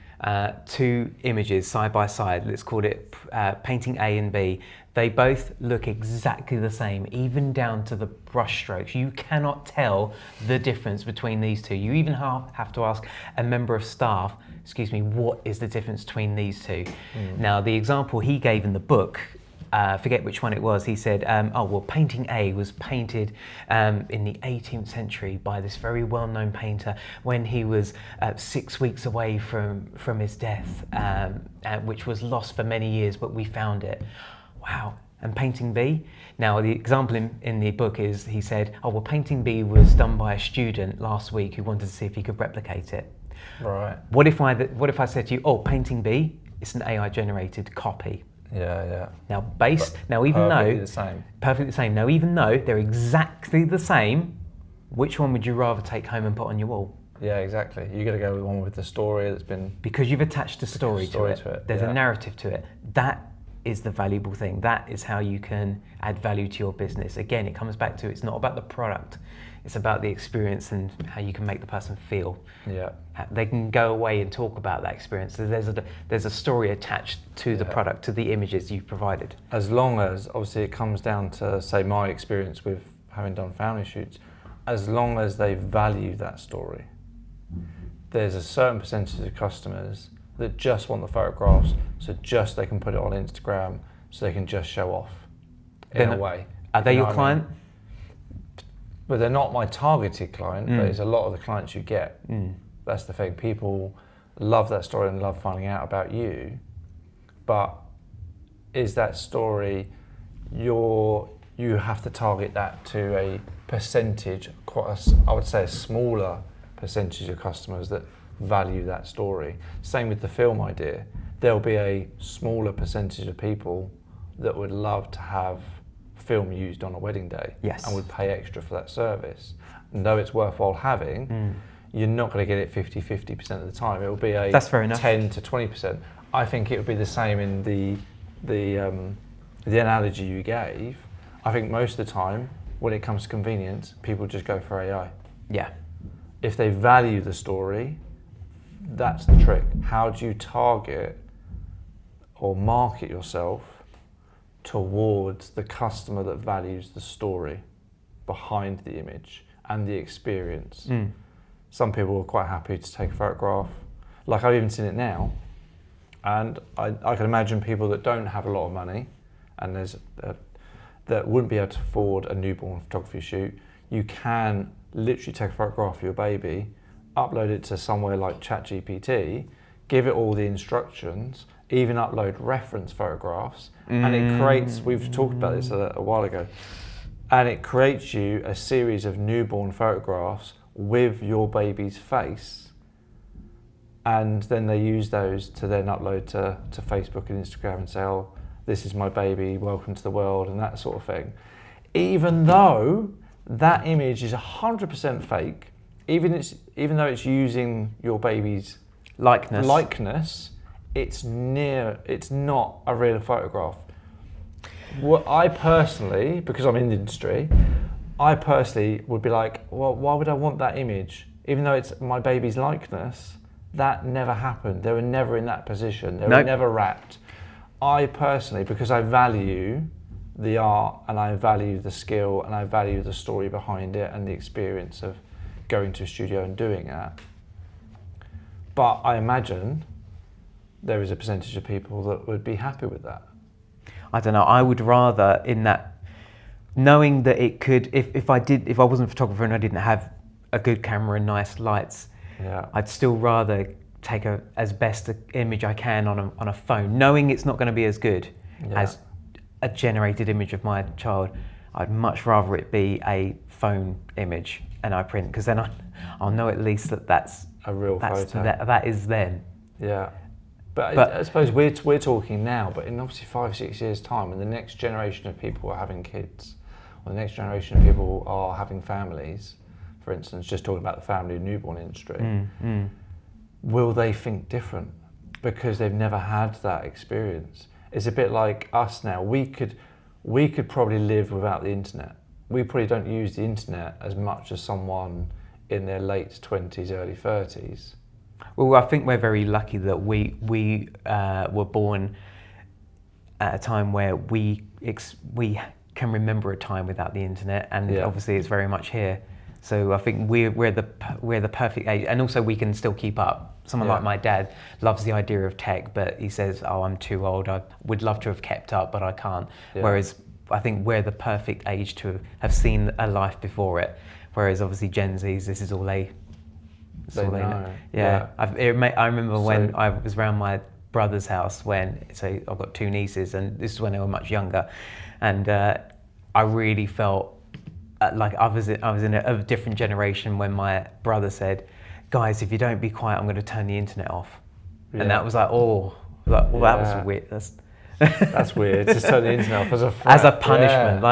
two images side by side. Let's call it painting A and B. They both look exactly the same, even down to the brush strokes. You cannot tell the difference between these two. You even have to ask a member of staff, excuse me, what is the difference between these two? Now, the example he gave in the book, forget which one it was, he said, painting A was painted in the 18th century by this very well-known painter when he was 6 weeks away from his death, which was lost for many years, but we found it. Wow. And painting B? Now, the example in the book is, he said, painting B was done by a student last week who wanted to see if he could replicate it. Right. What if I said to you, painting B, it's an AI-generated copy. Yeah. Now even though perfectly the same. Now even though they're exactly the same, which one would you rather take home and put on your wall? Yeah, exactly. You got to go with one with the story that's been, because you've attached a story to it. There's a narrative to it. That is the valuable thing. That is how you can add value to your business. Again, it comes back to, it's not about the product. It's about the experience and how you can make the person feel. Yeah. They can go away and talk about that experience. So there's a story attached to the product, to the images you've provided. As long as, obviously it comes down to, say, my experience with having done family shoots, as long as they value that story. There's a certain percentage of customers that just want the photographs, so just they can put it on Instagram, so they can just show off in a way. Are they your client? But they're not my targeted client, but it's a lot of the clients you get. That's the thing. People love that story and love finding out about you, but is that story, you have to target that to a percentage, I would say a smaller percentage of customers that value that story. Same with the film idea. There'll be a smaller percentage of people that would love to have film used on a wedding day, and would pay extra for that service. And though it's worthwhile having, you're not going to get it 50% of the time. It will be a 10 to 20%. I think it would be the same in the analogy you gave. I think most of the time, when it comes to convenience, people just go for AI. Yeah. If they value the story, that's the trick. How do you target or market yourself towards the customer that values the story behind the image and the experience? Some people are quite happy to take a photograph. Like, I've even seen it now, and I can imagine people that don't have a lot of money and that wouldn't be able to afford a newborn photography shoot. You can literally take a photograph of your baby, upload it to somewhere like ChatGPT, give it all the instructions, even upload reference photographs, and it creates, we've talked about this a while ago, and it creates you a series of newborn photographs with your baby's face, and then they use those to then upload to Facebook and Instagram and say, oh, this is my baby, welcome to the world, and that sort of thing. Even though that image is 100% fake, even though it's using your baby's likeness, it's not a real photograph. Well, I personally, because I'm in the industry, I personally would be like, well, why would I want that image? Even though it's my baby's likeness, that never happened. They were never in that position. They were never wrapped. I personally, because I value the art and I value the skill and I value the story behind it and the experience of going to a studio and doing that, But I imagine there is a percentage of people that would be happy with that. I don't know. I would rather in that, knowing that it could, if I wasn't a photographer and I didn't have a good camera and nice lights, I'd still rather take as best an image I can on a phone, knowing it's not going to be as good as a generated image of my child. I'd much rather it be a phone image and I print, because then I'll know at least that's a real photo. That is then. Yeah. But I suppose we're talking now, but in obviously 5-6 years' time, when the next generation of people are having kids, or the next generation of people are having families, for instance, just talking about the family and newborn industry, will they think different because they've never had that experience? It's a bit like us now. We could probably live without the internet. We probably don't use the internet as much as someone in their late 20s, early 30s. Well, I think we're very lucky that we were born at a time where we can remember a time without the internet, and obviously it's very much here. So I think we're the perfect age, and also we can still keep up. Someone like my dad loves the idea of tech, but he says, "Oh, I'm too old. I would love to have kept up, but I can't." Yeah. Whereas I think we're the perfect age to have seen a life before it. Whereas obviously Gen Zs, this is all they know. Yeah. I remember when I was around my brother's house I've got two nieces, and this is when they were much younger, and I really felt like I was in a different generation when my brother said, "Guys, if you don't be quiet, I'm going to turn the internet off." Yeah. And that was like, that was weird. That's weird. Just turn the internet off as a punishment.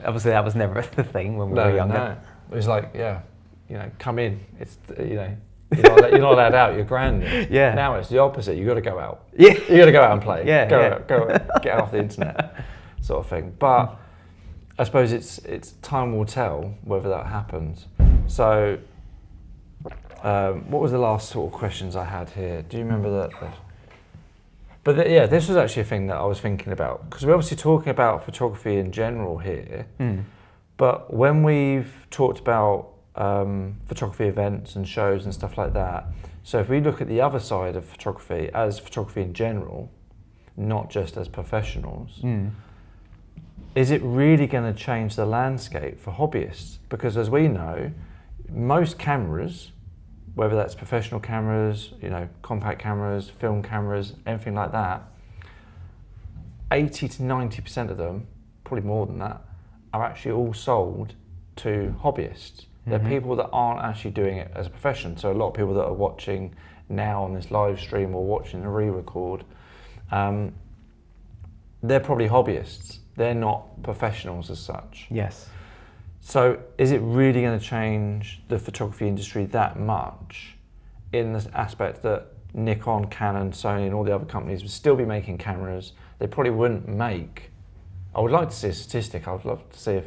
Obviously that was never the thing when we were younger. No. It was like, come in. It's you're not allowed out. You're grounded. Yeah. Now it's the opposite. You got to go out. Yeah. You got to go out and play. Yeah. Go get off the internet, sort of thing. But I suppose it's time will tell whether that happens. So, what was the last sort of questions I had here? Do you remember that? But this was actually a thing that I was thinking about, because we're obviously talking about photography in general here. But when we've talked about photography events and shows and stuff like that, so if we look at the other side of photography as photography in general, not just as professionals, is it really going to change the landscape for hobbyists? Because as we know, most cameras, whether that's professional cameras, compact cameras, film cameras, anything like that, 80 to 90% of them, probably more than that, are actually all sold to hobbyists. They're people that aren't actually doing it as a profession. So a lot of people that are watching now on this live stream or watching the re-record, they're probably hobbyists. They're not professionals as such. Yes. So is it really going to change the photography industry that much, in the aspect that Nikon, Canon, Sony and all the other companies would still be making cameras? They probably wouldn't make, I would like to see a statistic, I would love to see if,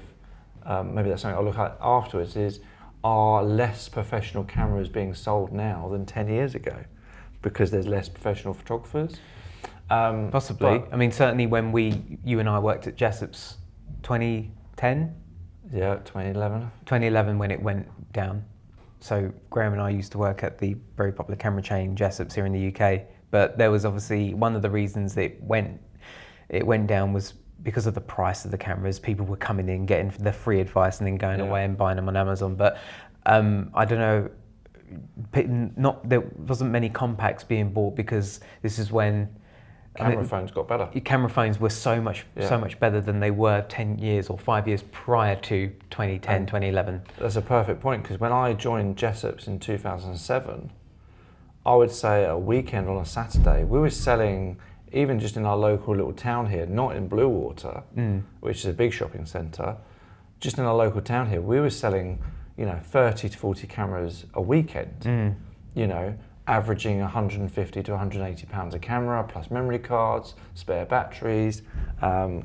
maybe that's something I'll look at afterwards, are less professional cameras being sold now than 10 years ago because there's less professional photographers? Possibly. I mean, certainly when you and I worked at Jessop's 2010? Yeah, 2011. 2011 when it went down. So Graham and I used to work at the very popular camera chain Jessop's here in the UK, but there was obviously one of the reasons it went down was because of the price of the cameras. People were coming in, getting the free advice and then going away and buying them on Amazon. But I don't know, there wasn't many compacts being bought because this is when camera phones got better. Camera phones were so much better than they were 10 years or 5 years prior to 2010, 2011. That's a perfect point, because when I joined Jessop's in 2007, I would say a weekend on a Saturday, we were selling, even just in our local little town here, not in Bluewater, which is a big shopping centre, just in our local town here, we were selling, 30 to 40 cameras a weekend, averaging 150 to 180 pounds a camera, plus memory cards, spare batteries,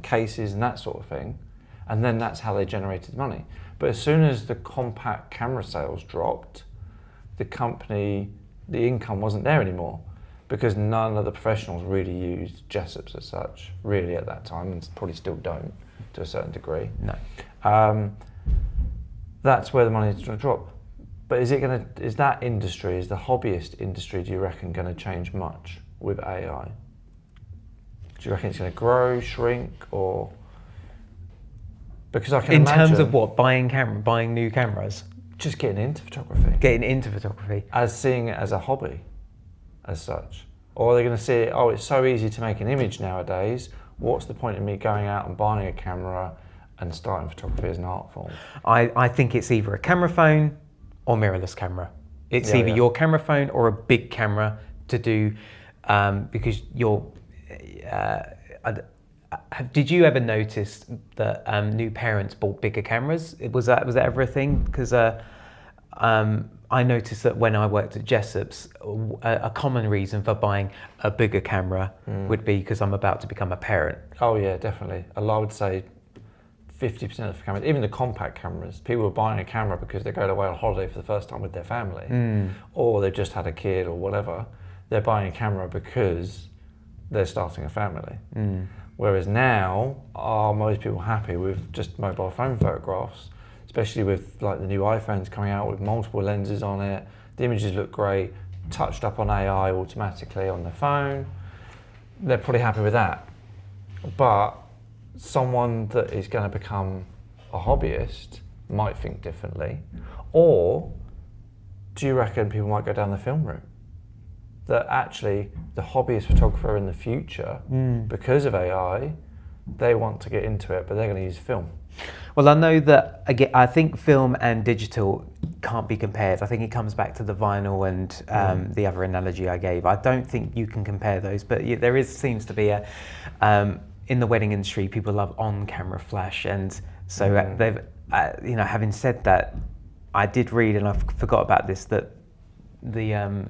cases and that sort of thing. And then that's how they generated money. But as soon as the compact camera sales dropped, the income wasn't there anymore, because none of the professionals really used Jessop's as such, really at that time, and probably still don't to a certain degree. No. That's where the money is going to drop. But is that industry, is the hobbyist industry, do you reckon, going to change much with AI? Do you reckon it's going to grow, shrink, or? Because I can imagine. In terms of what? Buying new cameras? Just getting into photography. Getting into photography. As seeing it as a hobby, as such. Or are they going to see it, oh, it's so easy to make an image nowadays, what's the point of me going out and buying a camera and starting photography as an art form? I think it's either a camera phone or mirrorless camera. It's either your camera phone or a big camera to do, because you're. Did you ever notice that new parents bought bigger cameras? Was that ever a thing? Because I noticed that when I worked at Jessop's, a common reason for buying a bigger camera would be because I'm about to become a parent. Oh yeah, definitely. I would say 50% of the cameras, even the compact cameras, people are buying a camera because they're going away on holiday for the first time with their family, or they've just had a kid or whatever. They're buying a camera because they're starting a family. Whereas now, are most people happy with just mobile phone photographs, especially with like the new iPhones coming out with multiple lenses on it. The images look great, touched up on AI automatically on the phone. They're probably happy with that. But someone that is going to become a hobbyist might think differently. Or do you reckon people might go down the film route? That actually the hobbyist photographer in the future, because of AI, they want to get into it, but they're going to use film. Well, I know that, again, I think film and digital can't be compared. I think it comes back to the vinyl and the other analogy I gave. I don't think you can compare those, but there seems to be a, in the wedding industry, people love on-camera flash, and so they've, having said that, I did read, and I forgot about this, that the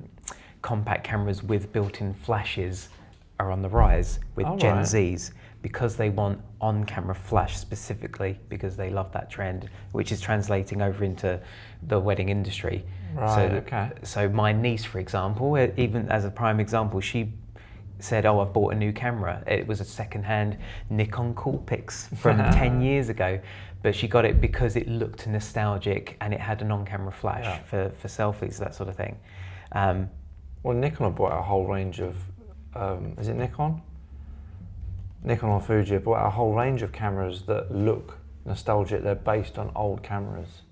compact cameras with built-in flashes are on the rise with Gen Zs, because they want on-camera flash specifically, because they love that trend, which is translating over into the wedding industry. So my niece, for example, even as a prime example, she said, oh, I've bought a new camera. It was a second-hand Nikon Coolpix from 10 years ago, but she got it because it looked nostalgic and it had an on-camera flash for selfies, that sort of thing. Well, Nikon have brought out a whole range of, is it Nikon? Nikon or Fuji have brought out a whole range of cameras that look nostalgic. They're based on old cameras.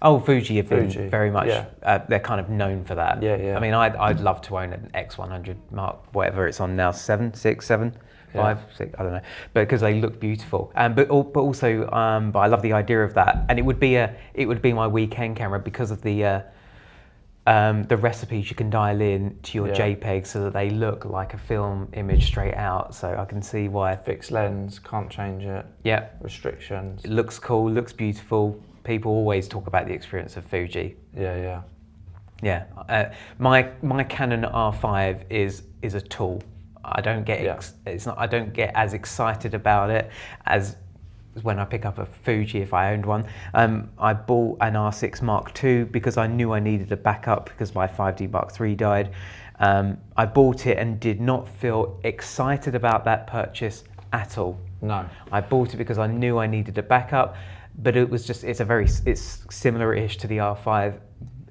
Oh, Fuji have been very much, they're kind of known for that. Yeah. I mean, I'd love to own an X100 Mark, whatever it's on now, 7, 6, 7, 5, 6, I don't know. But because they look beautiful. But also, but I love the idea of that. And it would be my weekend camera because of the recipes you can dial in to your JPEG so that they look like a film image straight out. So I can see why. Fixed lens, can't change it. Yeah. Restrictions. It looks cool, looks beautiful. People always talk about the experience of Fuji. Yeah. My Canon R5 is a tool. I don't get I don't get as excited about it as when I pick up a Fuji if I owned one. I bought an R6 Mark II because I knew I needed a backup because my 5D Mark III died. I bought it and did not feel excited about that purchase at all. No. I bought it because I knew I needed a backup, but it was just, it's similar-ish to the R5.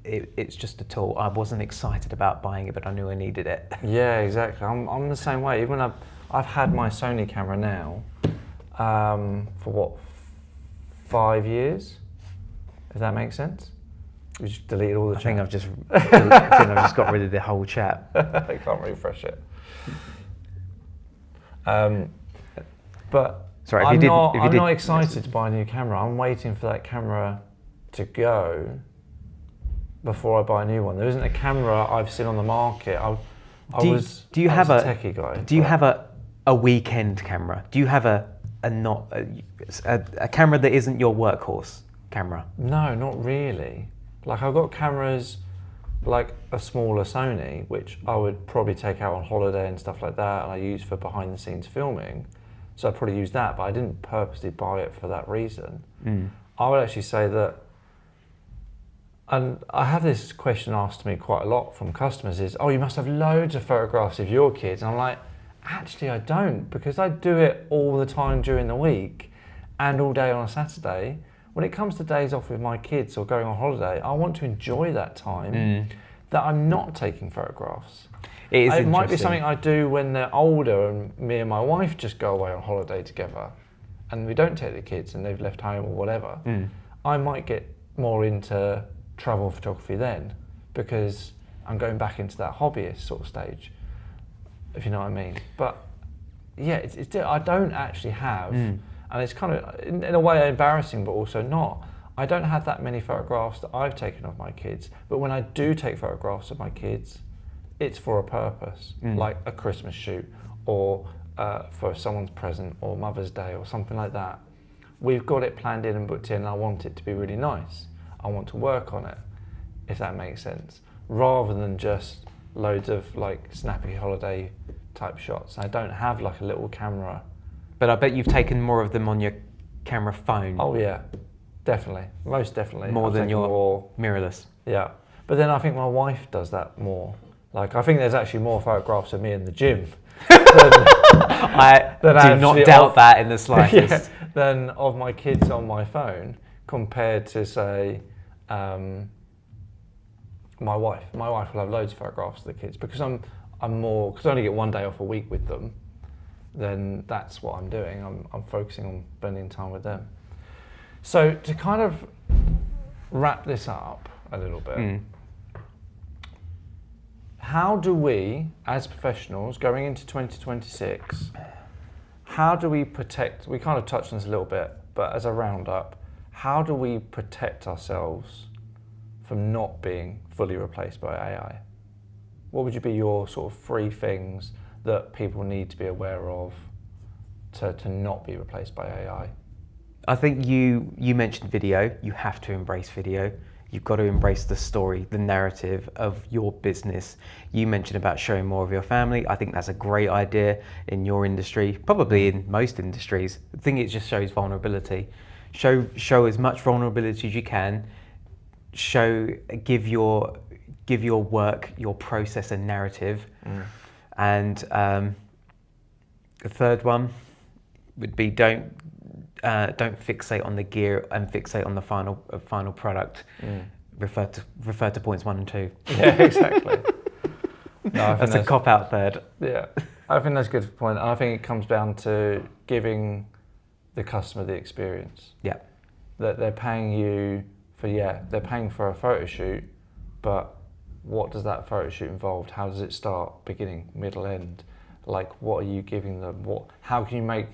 It's just a tool. I wasn't excited about buying it, but I knew I needed it. Yeah, exactly. I'm the same way. Even when I've had my Sony camera now, for what, 5 years? If that makes sense? We just deleted all the chat. I think I've just got rid of the whole chat. I can't refresh it. But sorry, I'm not excited to buy a new camera. I'm waiting for that camera to go before I buy a new one. There isn't a camera I've seen on the market. Do you have a techie guy? Do you have a weekend camera? Do you have a camera that isn't your workhorse camera? No, not really. Like, I've got cameras like a smaller Sony, which I would probably take out on holiday and stuff like that, and I use for behind the scenes filming. So I'd probably use that, but I didn't purposely buy it for that reason. I would actually say that, and I have this question asked to me quite a lot from customers is, oh, you must have loads of photographs of your kids. And I'm like, actually I don't, because I do it all the time during the week and all day on a Saturday. when it comes to days off with my kids or going on holiday, I want to enjoy that time that I'm not taking photographs. It might be something I do when they're older and me and my wife just go away on holiday together and we don't take the kids and they've left home or whatever. I might get more into travel photography then because I'm going back into that hobbyist sort of stage, if you know what I mean. But yeah, I don't actually have, and it's kind of in a way embarrassing, but also not. I don't have that many photographs that I've taken of my kids, but when I do take photographs of my kids, it's for a purpose, like a Christmas shoot or for someone's present or Mother's Day or something like that. We've got it planned in and booked in, and I want it to be really nice. I want to work on it, if that makes sense, rather than just loads of like snappy holiday type shots. I don't have like a little camera. But I bet you've taken more of them on your camera phone. Oh yeah, definitely, most definitely. More than your mirrorless. Yeah, but then I think my wife does that more. Like I think there's actually more photographs of me in the gym. I do not doubt that in the slightest. Than of my kids on my phone compared to say my wife. My wife will have loads of photographs of the kids because I'm more, because I only get one day off a week with them. Then that's what I'm doing. I'm focusing on spending time with them. So to kind of wrap this up a little bit, how do we, as professionals, going into 2026, how do we protect, we kind of touched on this a little bit, but as a roundup, how do we protect ourselves from not being fully replaced by AI? What would be your sort of 3 things that people need to be aware of to not be replaced by AI? I think you mentioned video. You have to embrace video. You've got to embrace the story, the narrative of your business. You mentioned about showing more of your family. I think that's a great idea in your industry, probably in most industries. The thing is, it just shows vulnerability. Show as much vulnerability as you can. Give your work, your process, a narrative. And the third one would be don't fixate on the gear and fixate on the final product. Refer to points 1 and 2. Yeah, exactly. No, that's a cop-out third. Yeah, I think that's a good point. I think it comes down to giving the customer the experience. Yeah. That they're paying you for, they're paying for a photo shoot, but what does that photo shoot involve? How does it start, beginning, middle, end? Like, what are you giving them? How can you make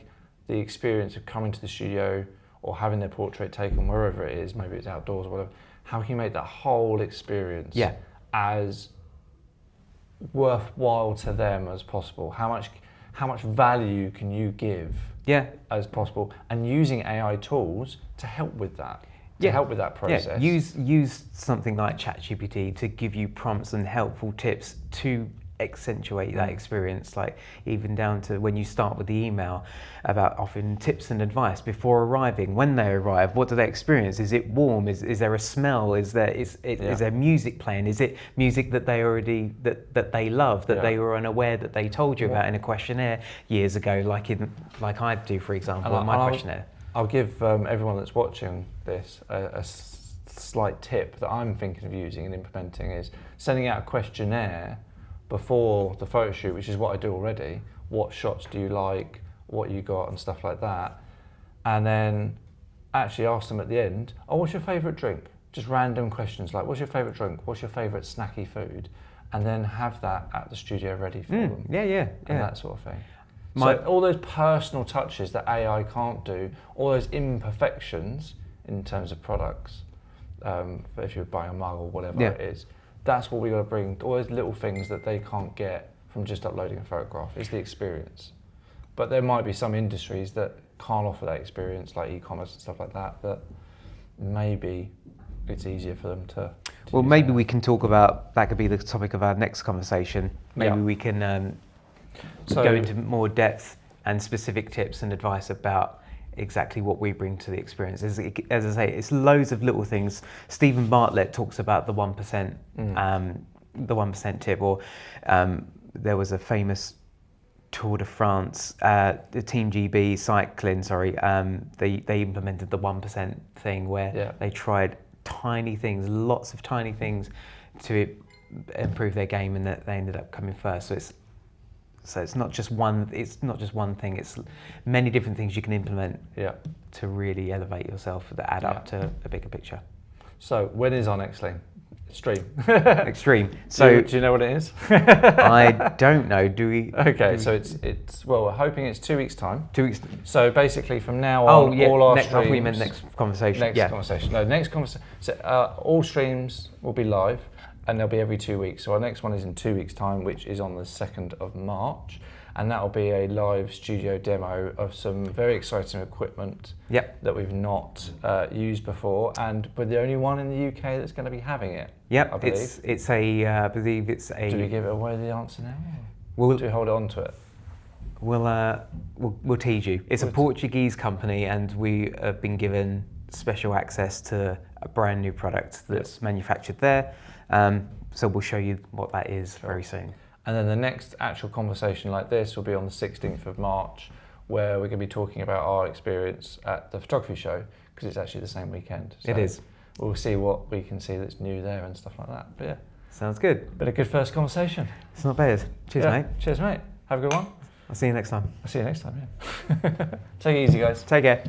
the experience of coming to the studio or having their portrait taken wherever it is, maybe it's outdoors or whatever, how can you make that whole experience as worthwhile to them as possible? How much value can you give as possible? And using AI tools to help with that. To help with that process. Yeah. Use something like ChatGPT to give you prompts and helpful tips to accentuate that experience, like even down to when you start with the email about offering tips and advice before arriving, when they arrive, what do they experience? Is it warm? Is there a smell? Is there music playing? Is it music that they already that they love, that they were unaware that they told you about in a questionnaire years ago, like I do, for example, in my questionnaire? I'll give everyone that's watching this a slight tip that I'm thinking of using and implementing is sending out a questionnaire before the photo shoot, which is what I do already. What shots do you like? What you got and stuff like that. And then actually ask them at the end, oh, what's your favourite drink? Just random questions like, what's your favourite drink? What's your favourite snacky food? And then have that at the studio ready for them. And that sort of thing. So all those personal touches that AI can't do, all those imperfections in terms of products, if you're buying a mug or whatever it is, that's what we got to bring. All those little things that they can't get from just uploading a photograph is the experience. But there might be some industries that can't offer that experience, like e-commerce and stuff like that, that maybe it's easier for them to well, maybe we can talk about, that could be the topic of our next conversation. Maybe we can go into more depth and specific tips and advice about exactly what we bring to the experience. As I say, it's loads of little things. Stephen Bartlett talks about the 1%, the 1% tip, or there was a famous Tour de France, the Team GB cycling, they implemented the 1% thing where they tried tiny things, lots of tiny things to improve their game, and that they ended up coming first. So it's not just one. It's not just one thing. It's many different things you can implement to really elevate yourself that add up to a bigger picture. So when is our next stream? Extreme. So do you know what it is? I don't know. Do we? Okay, so it's well, we're hoping it's 2 weeks' time. 2 weeks. So basically, from now on, all our streams. I thought you meant next conversation. Next conversation. No, next conversation. So all streams will be live, and they'll be every 2 weeks. So our next one is in 2 weeks' time, which is on the 2nd of March. And that'll be a live studio demo of some very exciting equipment that we've not used before, and we're the only one in the UK that's going to be having it. Yep, I believe. I believe it's a. Do we give away the answer now? Do we hold on to it? We'll tease you. It's a Portuguese company, and we have been given special access to a brand new product that's manufactured there. So we'll show you what that is very soon. And then the next actual conversation like this will be on the 16th of March, where we're going to be talking about our experience at the photography show, because it's actually the same weekend. So it is. We'll see what we can see that's new there and stuff like that. But yeah. Sounds good. But a good first conversation. It's not bad. Cheers, mate. Cheers, mate. Have a good one. I'll see you next time. I'll see you next time, yeah. Take it easy, guys. Take care.